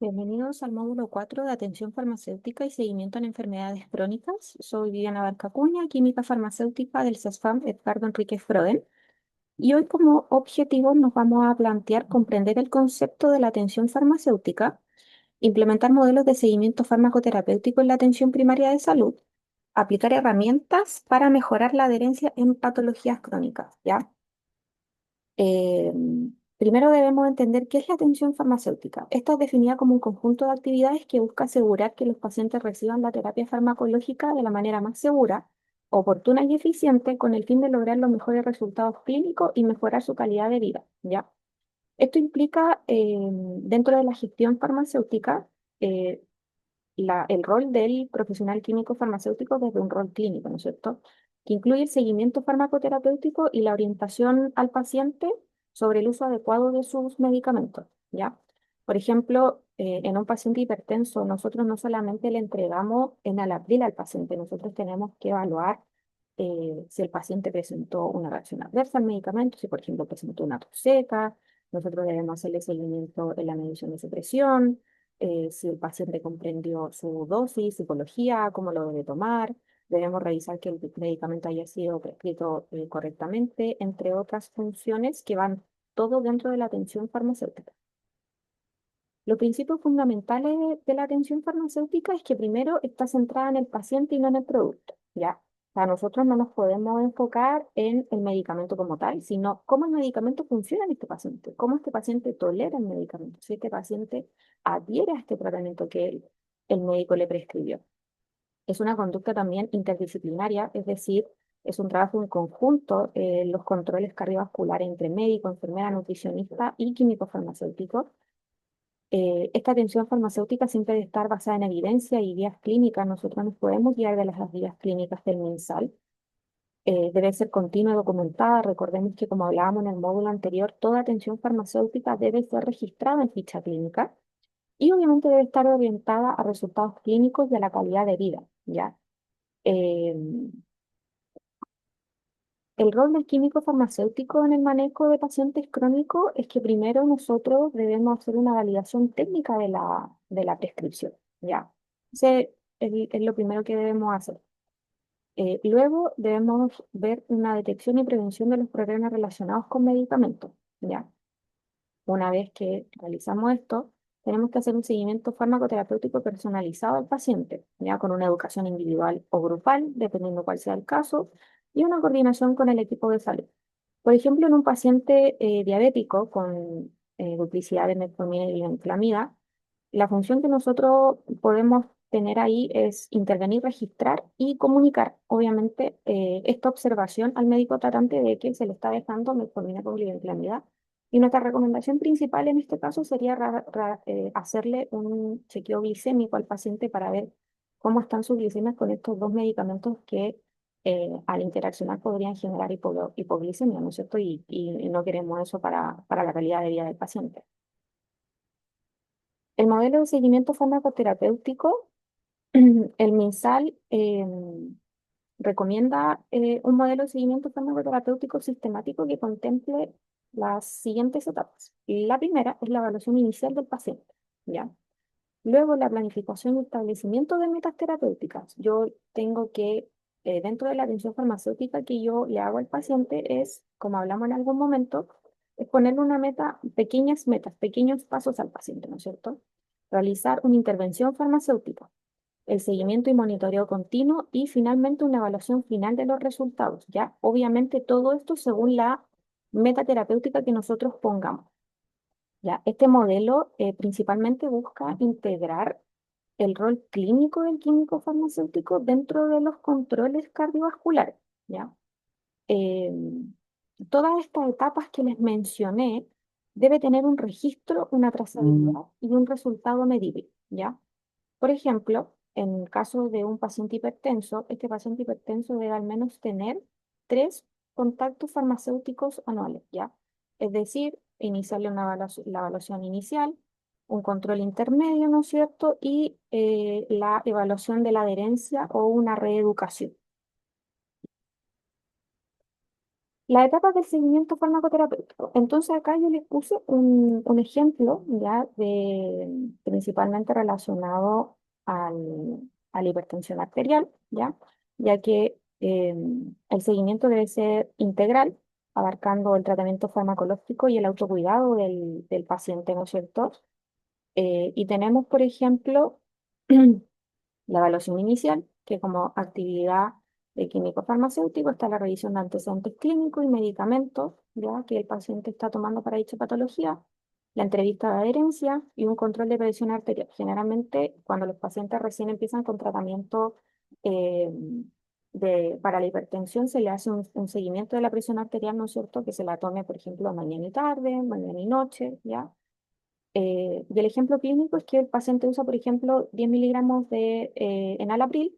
Bienvenidos al módulo 4 de atención farmacéutica y seguimiento en enfermedades crónicas. Soy Viviana Barcacuña, química farmacéutica del CESFAM Edgardo Enríquez Froden. Y hoy como objetivo nos vamos a plantear comprender el concepto de la atención farmacéutica, implementar modelos de seguimiento farmacoterapéutico en la atención primaria de salud, aplicar herramientas para mejorar la adherencia en patologías crónicas, ¿ya? Eh, Primero debemos entender qué es la atención farmacéutica. Esta es definida como un conjunto de actividades que busca asegurar que los pacientes reciban la terapia farmacológica de la manera más segura, oportuna y eficiente con el fin de lograr los mejores resultados clínicos y mejorar su calidad de vida, ¿ya? Esto implica, dentro de la gestión farmacéutica, eh, el rol del profesional químico farmacéutico desde un rol clínico, ¿no es cierto? Que incluye el seguimiento farmacoterapéutico y la orientación al paciente sobre el uso adecuado de sus medicamentos, ¿ya? Por ejemplo, en un paciente hipertenso, nosotros no solamente le entregamos enalapril al paciente, nosotros tenemos que evaluar si el paciente presentó una reacción adversa al medicamento, si por ejemplo presentó una tos seca, nosotros debemos hacerle seguimiento en la medición de su presión, si el paciente comprendió su dosis, psicología, cómo lo debe tomar. Debemos revisar que el medicamento haya sido prescrito correctamente, entre otras funciones que van todo dentro de la atención farmacéutica. Los principios fundamentales de la atención farmacéutica es que primero está centrada en el paciente y no en el producto, ¿ya? O sea, nosotros no nos podemos enfocar en el medicamento como tal, sino cómo el medicamento funciona en este paciente, cómo este paciente tolera el medicamento, si este paciente adhiere a este tratamiento que el médico le prescribió. Es una conducta también interdisciplinaria, es decir, es un trabajo en conjunto, los controles cardiovasculares entre médico, enfermera, nutricionista y químico farmacéutico. Esta atención farmacéutica siempre debe estar basada en evidencia y guías clínicas. Nosotros nos podemos guiar de las guías clínicas del MinSal. Debe ser continua y documentada. Recordemos que, como hablábamos en el módulo anterior, toda atención farmacéutica debe ser registrada en ficha clínica y obviamente debe estar orientada a resultados clínicos y a la calidad de vida, ¿ya? Eh, el rol del químico farmacéutico en el manejo de pacientes crónicos es que primero nosotros debemos hacer una validación técnica de la prescripción, ¿ya? Ese es lo primero que debemos hacer. Luego debemos ver una detección y prevención de los problemas relacionados con medicamentos, ¿ya? Una vez que realizamos esto, tenemos que hacer un seguimiento farmacoterapéutico personalizado al paciente, ya con una educación individual o grupal, dependiendo cuál sea el caso, y una coordinación con el equipo de salud. Por ejemplo, en un paciente diabético con duplicidad de metformina y glucosamina, la función que nosotros podemos tener ahí es intervenir, registrar y comunicar, obviamente, esta observación al médico tratante de que se le está dejando metformina con glibenclamida. Y nuestra recomendación principal en este caso sería hacerle un chequeo glicémico al paciente para ver cómo están sus glicemias con estos dos medicamentos que al interaccionar podrían generar hipoglicemia, ¿no es cierto? Y no queremos eso para la calidad de vida del paciente. El modelo de seguimiento farmacoterapéutico, el MinSal recomienda un modelo de seguimiento farmacoterapéutico sistemático que contemple las siguientes etapas. La primera es la evaluación inicial del paciente, ¿ya? Luego, la planificación y establecimiento de metas terapéuticas. Yo tengo que, dentro de la atención farmacéutica que yo le hago al paciente, es, como hablamos en algún momento, es ponerle una meta, pequeñas metas, pequeños pasos al paciente, ¿no es cierto? Realizar una intervención farmacéutica, el seguimiento y monitoreo continuo y finalmente una evaluación final de los resultados, ¿ya? Obviamente todo esto según la meta terapéutica que nosotros pongamos. Ya, este modelo principalmente busca integrar el rol clínico del químico farmacéutico dentro de los controles cardiovasculares, ¿ya? Eh, Todas estas etapas que les mencioné debe tener un registro, una trazabilidad y un resultado medible, ¿ya? Por ejemplo, en el caso de un paciente hipertenso, este paciente hipertenso debe al menos tener 3 contactos farmacéuticos anuales, ¿ya? Es decir, iniciarle la evaluación inicial, un control intermedio, ¿no es cierto? Y la evaluación de la adherencia o una reeducación. las etapas del seguimiento farmacoterapéutico. Entonces acá yo les puse un ejemplo ya de principalmente relacionado a la hipertensión arterial, ya que el seguimiento debe ser integral, abarcando el tratamiento farmacológico y el autocuidado del paciente, ¿no es cierto? Y tenemos, por ejemplo, la evaluación inicial, que como actividad de químico farmacéutico está la revisión de antecedentes clínicos y medicamentos, ya que el paciente está tomando para dicha patología, la entrevista de adherencia y un control de presión arterial. Generalmente, cuando los pacientes recién empiezan con tratamiento eh, para la hipertensión, se le hace un seguimiento de la presión arterial, ¿no es cierto? Que se la tome, por ejemplo, mañana y tarde, mañana y noche, ¿ya? Y el ejemplo clínico es que el paciente usa, por ejemplo, 10 miligramos de enalapril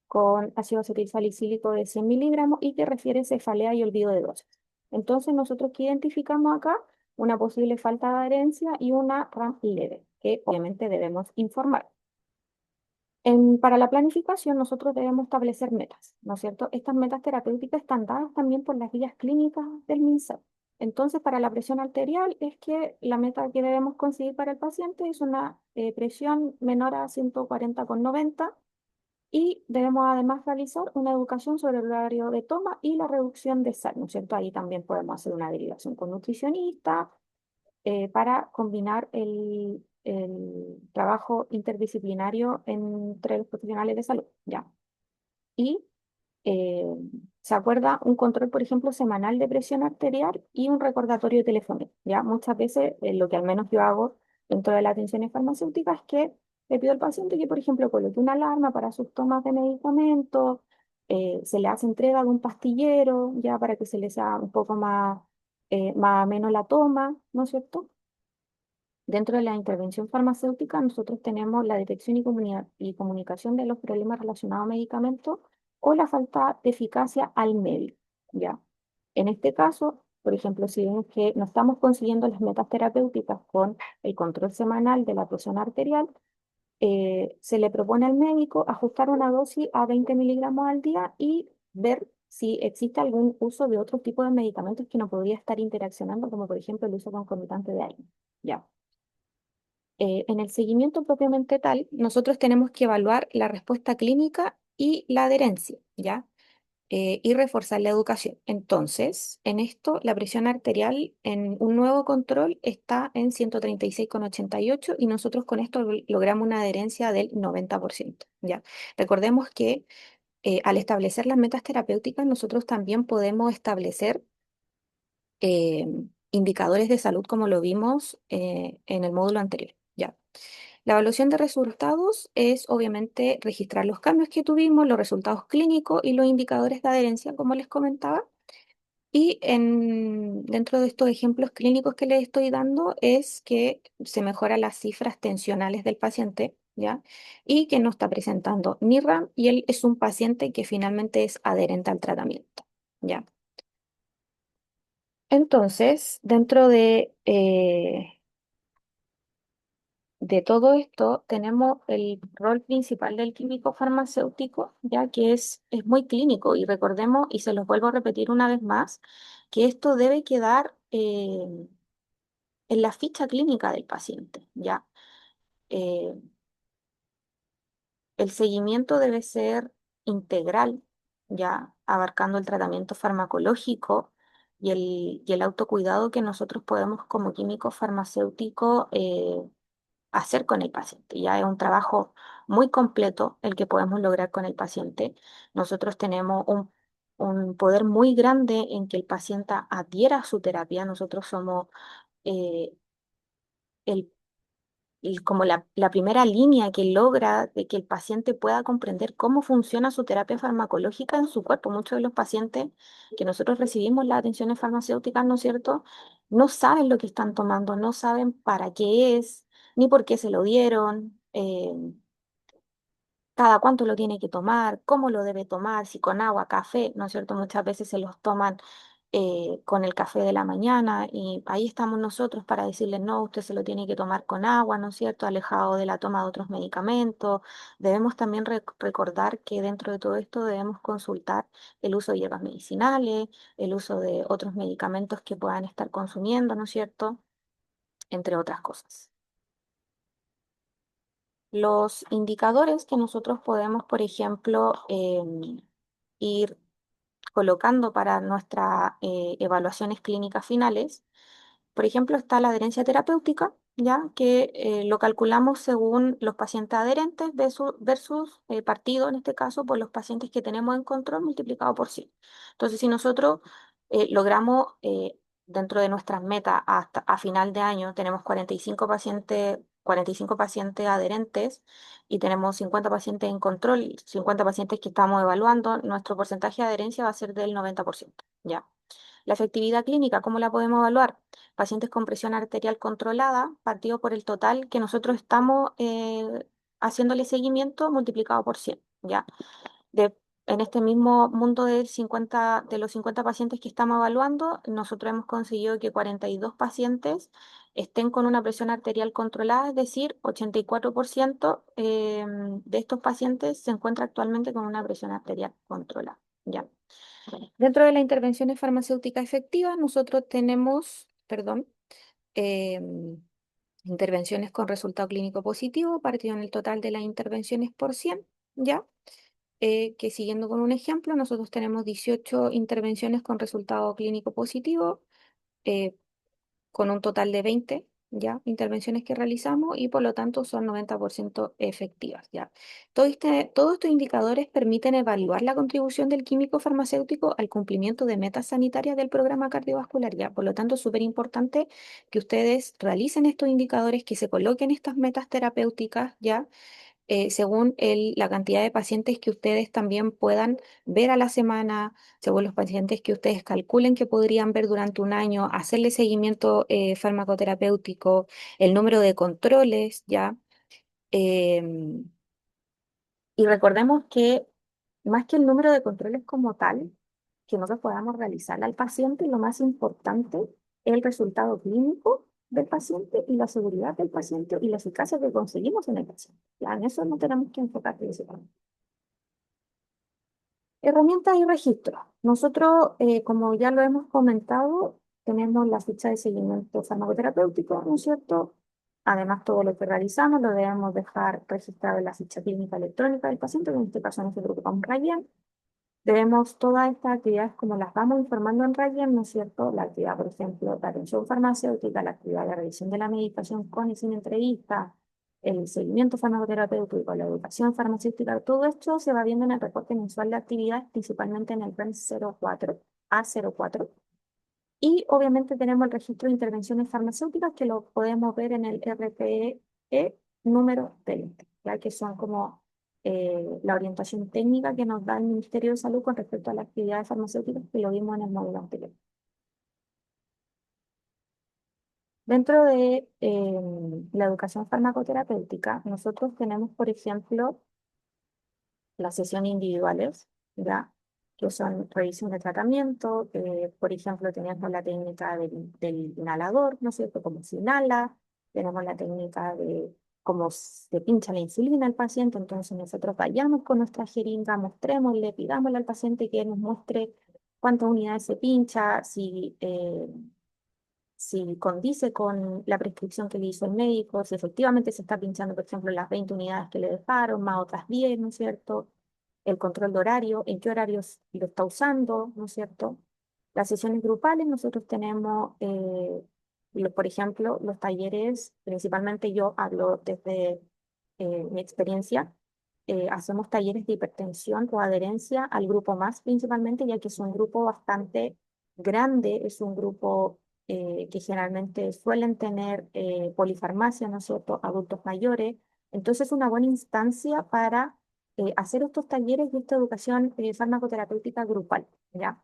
con ácido acetil salicílico de 100 miligramos y que refiere cefalea y olvido de dosis. Entonces, nosotros que identificamos acá una posible falta de adherencia y una RAM leve, que obviamente debemos informar. Para la planificación, nosotros debemos establecer metas, ¿no es cierto? Estas metas terapéuticas están dadas también por las guías clínicas del MinSal. Entonces, para la presión arterial, es que la meta que debemos conseguir para el paciente es una presión menor a 140,90 y debemos además realizar una educación sobre el horario de toma y la reducción de sal, ¿no es cierto? Ahí también podemos hacer una derivación con nutricionista para combinar el trabajo interdisciplinario entre los profesionales de salud, ¿ya? Y eh, se acuerda un control, por ejemplo, semanal de presión arterial y un recordatorio telefónico, ¿ya? Muchas veces, lo que al menos yo hago dentro de las atenciones farmacéuticas es que le pido al paciente que, por ejemplo, coloque una alarma para sus tomas de medicamentos, se le hace entrega de un pastillero, ya para que se les haga un poco más ameno la toma, ¿no es cierto? Dentro de la intervención farmacéutica, nosotros tenemos la detección y comunicación de los problemas relacionados a medicamentos o la falta de eficacia al médico, ¿ya? En este caso, por ejemplo, si vemos que no estamos consiguiendo las metas terapéuticas con el control semanal de la presión arterial, se le propone al médico ajustar una dosis a 20 miligramos al día y ver si existe algún uso de otro tipo de medicamentos que no podría estar interaccionando, como por ejemplo el uso concomitante de AINE, ¿ya? En el seguimiento propiamente tal, nosotros tenemos que evaluar la respuesta clínica y la adherencia, ¿ya? Y reforzar la educación. Entonces, en esto, la presión arterial en un nuevo control está en 136,88 y nosotros con esto logramos una adherencia del 90%, ¿ya? Recordemos que al establecer las metas terapéuticas, nosotros también podemos establecer eh, indicadores de salud como lo vimos en el módulo anterior, ¿ya? La evaluación de resultados es obviamente registrar los cambios que tuvimos, los resultados clínicos y los indicadores de adherencia, como les comentaba. Y dentro de estos ejemplos clínicos que les estoy dando es que se mejoran las cifras tensionales del paciente, ¿ya? Y que no está presentando ni RAM y él es un paciente que finalmente es adherente al tratamiento, ¿ya? Entonces, dentro de todo esto, tenemos el rol principal del químico farmacéutico, ya que es muy clínico. Y recordemos, y se los vuelvo a repetir una vez más, que esto debe quedar en la ficha clínica del paciente, ¿ya? Eh, el seguimiento debe ser integral, ya abarcando el tratamiento farmacológico y el autocuidado que nosotros podemos como químicos farmacéuticos hacer con el paciente. Ya es un trabajo muy completo el que podemos lograr con el paciente. Nosotros tenemos un poder muy grande en que el paciente adhiera a su terapia. Nosotros somos eh, el, como la primera línea que logra de que el paciente pueda comprender cómo funciona su terapia farmacológica en su cuerpo. Muchos de los pacientes que nosotros recibimos las atenciones farmacéuticas, ¿no es cierto?, no saben lo que están tomando, no saben para qué es, ni por qué se lo dieron, cada cuánto lo tiene que tomar, cómo lo debe tomar, si con agua, café, ¿no es cierto? Muchas veces se los toman con el café de la mañana y ahí estamos nosotros para decirles, no, usted se lo tiene que tomar con agua, ¿no es cierto?, alejado de la toma de otros medicamentos. Debemos también recordar que dentro de todo esto debemos consultar el uso de hierbas medicinales, el uso de otros medicamentos que puedan estar consumiendo, ¿no es cierto?, entre otras cosas. Los indicadores que nosotros podemos, por ejemplo, ir colocando para nuestras evaluaciones clínicas finales. Por ejemplo, está la adherencia terapéutica, ya que lo calculamos según los pacientes adherentes versus partido, en este caso, por los pacientes que tenemos en control multiplicado por 100. Entonces, si nosotros logramos dentro de nuestras metas hasta a final de año, tenemos 45 pacientes adherentes y tenemos 50 pacientes en control, 50 pacientes que estamos evaluando, nuestro porcentaje de adherencia va a ser del 90%, ¿ya? La efectividad clínica, ¿cómo la podemos evaluar? Pacientes con presión arterial controlada, partido por el total que nosotros estamos haciéndole seguimiento multiplicado por 100, ¿ya? De, en este mismo mundo de los 50 pacientes que estamos evaluando, nosotros hemos conseguido que 42 pacientes estén con una presión arterial controlada, es decir, 84% de estos pacientes se encuentra actualmente con una presión arterial controlada, ¿ya? Dentro de las intervenciones farmacéuticas efectivas, nosotros tenemos, perdón, em, intervenciones con resultado clínico positivo, partido en el total de las intervenciones por 100, ¿ya? Que siguiendo con un ejemplo, nosotros tenemos 18 intervenciones con resultado clínico positivo, eh, con un total de 20 ya intervenciones que realizamos y por lo tanto son 90% efectivas, ya. Todos estos indicadores permiten evaluar la contribución del químico farmacéutico al cumplimiento de metas sanitarias del programa cardiovascular, ya. Por lo tanto, es súper importante que ustedes realicen estos indicadores, que se coloquen estas metas terapéuticas, ya, según la cantidad de pacientes que ustedes también puedan ver a la semana, según los pacientes que ustedes calculen que podrían ver durante un año, hacerle seguimiento farmacoterapéutico, el número de controles, ¿ya? Em, y recordemos que más que el número de controles como tal, que nosotros podamos realizar al paciente, lo más importante es el resultado clínico del paciente y la seguridad del paciente y la eficacia que conseguimos en el paciente. Ya, en eso no tenemos que enfocar principalmente. Herramientas y registros. Nosotros, como ya lo hemos comentado, tenemos la ficha de seguimiento farmacoterapéutico, ¿no es cierto? Además, todo lo que realizamos lo debemos dejar registrado en la ficha clínica electrónica del paciente, que en este caso nosotros ocupamos Radian. Debemos todas estas actividades, como las vamos informando en Radian, ¿no es cierto? La actividad, por ejemplo, de atención farmacéutica, la actividad de revisión de la medicación con y sin entrevista, el seguimiento farmacoterapéutico, la educación farmacéutica, todo esto se va viendo en el reporte mensual de actividades, principalmente en el REN 04, A04. Y obviamente tenemos el registro de intervenciones farmacéuticas que lo podemos ver en el RPE número 20, ya que son como la orientación técnica que nos da el Ministerio de Salud con respecto a las actividades farmacéuticas que lo vimos en el módulo anterior. Dentro de la educación farmacoterapéutica, nosotros tenemos, por ejemplo, las sesiones individuales, ¿ya? Que son revisión de tratamiento, por ejemplo, tenemos la técnica del inhalador, ¿no es cierto?, cómo se inhala, tenemos la técnica de cómo se pincha la insulina al paciente, entonces nosotros vayamos con nuestra jeringa, mostrémosle, pidámosle al paciente que nos muestre cuántas unidades se pincha, si condice con la prescripción que le hizo el médico, si efectivamente se está pinchando, por ejemplo, las 20 unidades que le dejaron, más otras 10, ¿no es cierto? El control de horario, en qué horarios lo está usando, ¿no es cierto? Las sesiones grupales, nosotros tenemos, por ejemplo, los talleres, principalmente yo hablo desde mi experiencia, hacemos talleres de hipertensión o adherencia al grupo más principalmente, ya que es un grupo bastante grande, es un grupo que generalmente suelen tener polifarmacia, ¿no es cierto?, adultos mayores. Entonces, es una buena instancia para hacer estos talleres y esta educación farmacoterapéutica grupal, ¿ya?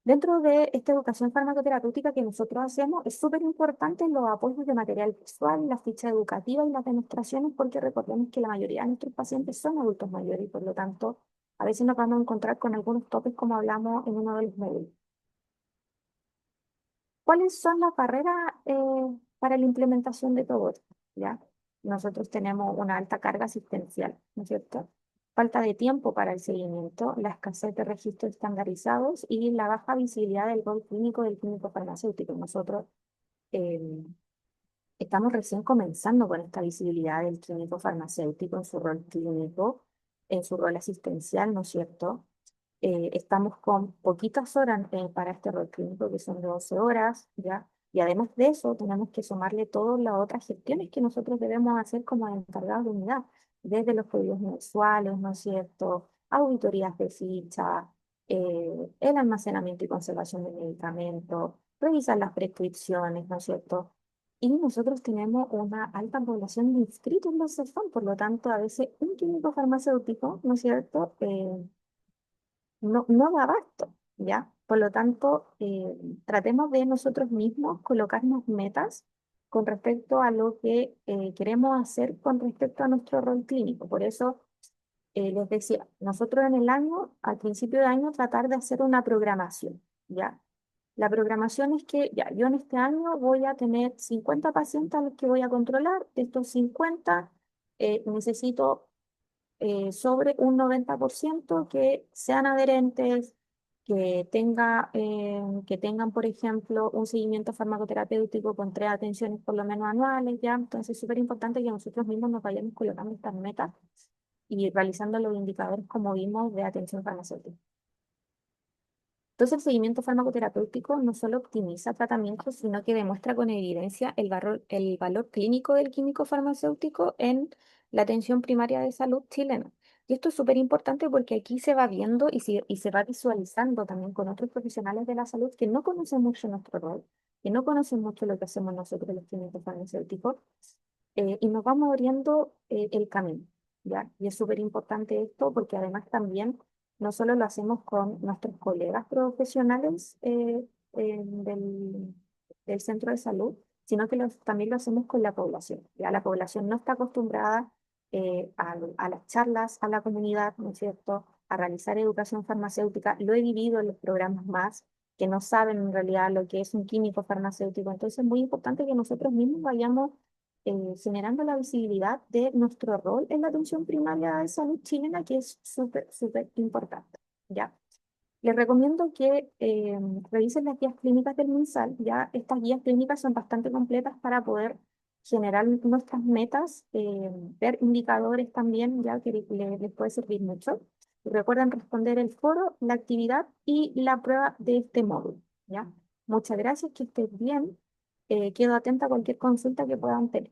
Dentro de esta educación farmacoterapéutica que nosotros hacemos, es súper importante los apoyos de material visual, la ficha educativa y las demostraciones, porque recordemos que la mayoría de nuestros pacientes son adultos mayores y por lo tanto a veces nos vamos a encontrar con algunos topes como hablamos en uno de los módulos. ¿Cuáles son las barreras para la implementación de todo esto? ¿Ya? Nosotros tenemos una alta carga asistencial, ¿no es cierto? Falta de tiempo para el seguimiento, la escasez de registros estandarizados y la baja visibilidad del rol clínico del clínico farmacéutico. Nosotros eh, estamos recién comenzando con esta visibilidad del clínico farmacéutico en su rol clínico, en su rol asistencial, ¿no es cierto? Estamos con poquitas horas para este rol clínico, que son de 12 horas, ¿ya? Y además de eso, tenemos que sumarle todas las otras gestiones que nosotros debemos hacer como encargados de unidad, desde los pedidos mensuales, ¿no es cierto? Auditorías de ficha, el almacenamiento y conservación de medicamentos, revisar las prescripciones, ¿no es cierto? Y nosotros tenemos una alta población de inscritos en los CEFAM, por lo tanto, a veces un químico farmacéutico, ¿no es cierto? No da abasto, ¿ya? Por lo tanto, tratemos de nosotros mismos colocarnos metas con respecto a lo que queremos hacer con respecto a nuestro rol clínico. Por eso les decía, nosotros en el año, al principio de año, tratar de hacer una programación, ¿ya? La programación es que, ya, yo en este año voy a tener 50 pacientes a los que voy a controlar. De estos 50, necesito sobre un 90% que sean adherentes, que tengan, por ejemplo, un seguimiento farmacoterapéutico con 3 atenciones por lo menos anuales, ¿ya? Entonces es súper importante que nosotros mismos nos vayamos colocando estas metas y realizando los indicadores como vimos de atención farmacéutica. Entonces, el seguimiento farmacoterapéutico no solo optimiza tratamientos, sino que demuestra con evidencia el valor clínico del químico farmacéutico en la atención primaria de salud chilena. Y esto es súper importante porque aquí se va viendo y se va visualizando también con otros profesionales de la salud que no conocen mucho nuestro rol, que no conocen mucho lo que hacemos nosotros los químicos farmacéuticos, y nos vamos abriendo el camino, ¿ya? Y es súper importante esto porque además también no solo lo hacemos con nuestros colegas profesionales del centro de salud, sino que también lo hacemos con la población. Ya la población no está acostumbrada a las charlas, a la comunidad, ¿no es cierto?, a realizar educación farmacéutica. Lo he vivido en los programas más que no saben en realidad lo que es un químico farmacéutico. Entonces es muy importante que nosotros mismos vayamos generando la visibilidad de nuestro rol en la atención primaria de salud chilena, que es súper, súper importante, ¿ya? Les recomiendo que revisen las guías clínicas del MinSal, ¿ya? Estas guías clínicas son bastante completas para poder generar nuestras metas, ver indicadores también, ya que les puede servir mucho. Y recuerden responder el foro, la actividad y la prueba de este módulo, ¿ya? Muchas gracias, que estés bien. Quedo atenta a cualquier consulta que puedan tener.